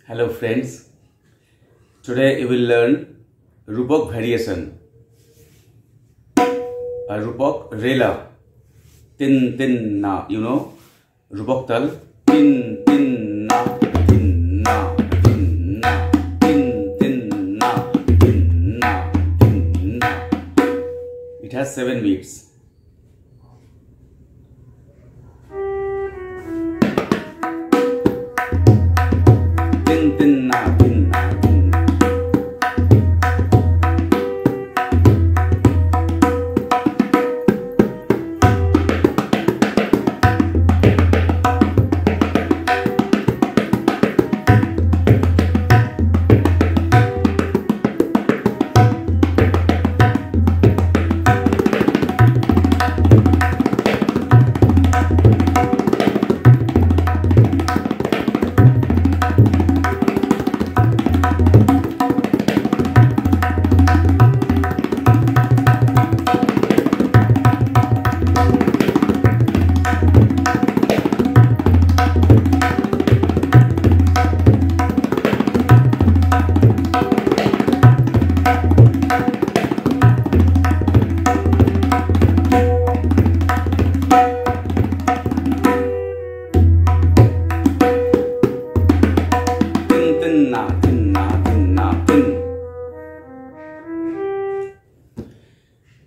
Hello friends, today you will learn Rupak variation. Rupak Rela, tin tin na, you know, Rupak tal, tin tin na, tin na, tin na, tin tin na, tin na, tin na. It has 7 beats.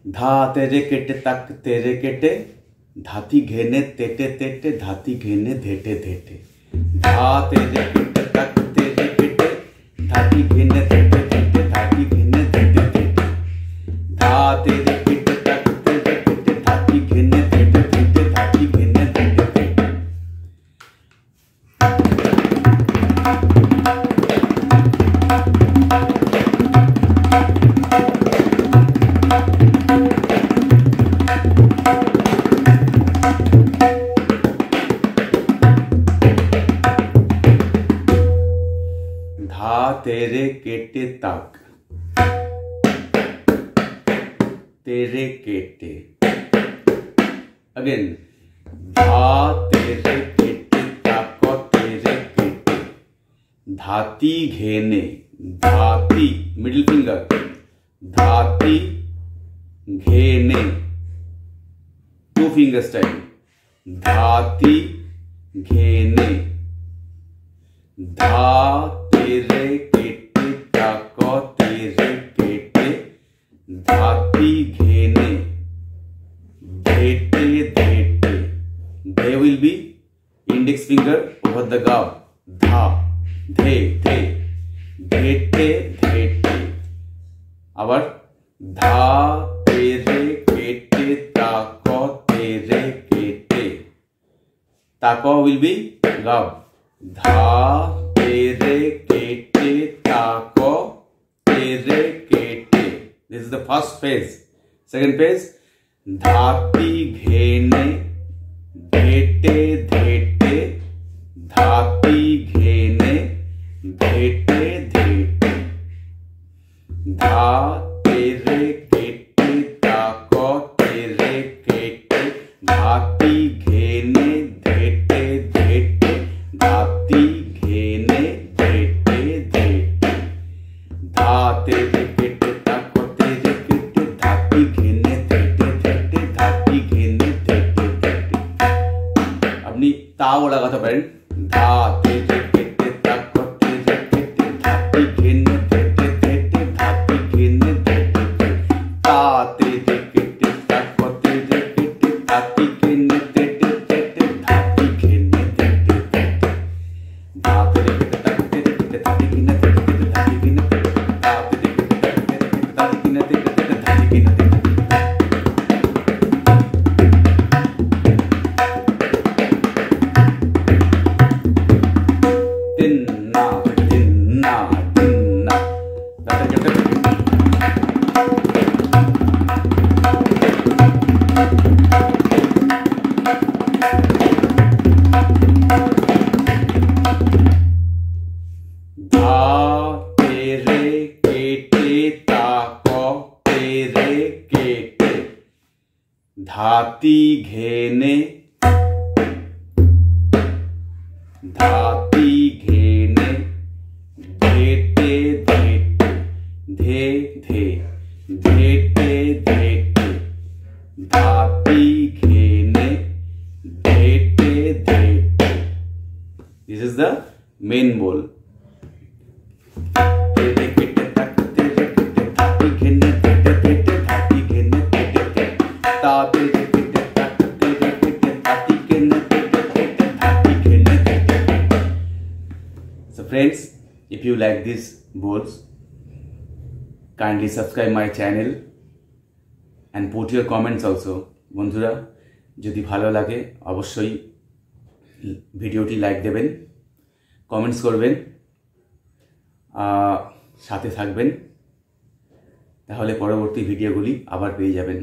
धा तेरे केटे तक तेरे केटे, धाती घेने तेटे तेटे, धाती घेने धेटे धेटे। धा तेरे केटे तक तेरे केटे, धाती घेने तेटे तेटे, धाती घेने धेटे धेटे। धा तेरे केटे तक तेरे केटे, धाती घेने तेटे तेटे, धाती घेने धेटे धेटे। धा तेरे केटे तक तेरे केटे, अगेन धा तेरे केटे तक तेरे केटे, धाती घेने, धाती मिडिल फिंगर, धाती घेने 2 फिंगर स्टाइल, धाती घेने। धा तेरे केटे ताको तेरे केटे, धाती घेने धेटे धेटे। They will be index finger over the gav, धा धे धे धेटे धेटे। आवर धा तेरे केटे ताको तेरे केटे, ताको will be gav, धा तेरे केटे ताको तेरे केटे। This is the first phase. Second phase, धाती घेने धेटे धेटे, धाती घेने धेटे धेटे। धा तेरे केटे ताको तेरे केटे, धाती घेने धेटे धेटे, धाती घेने धेटे धेटे। धा तेरे केटे ताको तेरे केटे, धाती घेने धेटे धेटे, धाती घेने धेटे धेटे। अपनी ताव लगा था फ्रेंड, धा तेरे केटे ताको तेरे केटे, धाती घेने धेटे धेटे, धाती घेने धेटे धेटे। ता तेरे केटे ताको तेरे केटे, धाती घेने धेटे धेटे, धाती घेने धेटे धेटे। धा तेरे केटे ताको तेरे केटे, धाती घेने धेटे धेटे, धाती घेने धेटे धेटे। धा तेरे केटे ताको तेरे केटे, धाती घेने धेटे धेटे, धाती घेने धेटे धेटे। तिन्ना तिन्ना तिन्ना, धा तेरे केटे धा तेरे केटे ताको तेरे केटे, धाती घेने धाती घेने धेटे धेटे धे धे धेटे धेटे धाती घेने धेटे धेटे. This is the main bowl. So friends, if you like these bowls, kindly subscribe my channel and put your comments also. বন্ধুরা, যদি ভালো লাগে অবশ্যই ভিডিওটি লাইক দেবেন, কমেন্টস করবেন, সাথে থাকবেন, তাহলে পরবর্তী ভিডিওগুলি আবার পেয়ে যাবেন.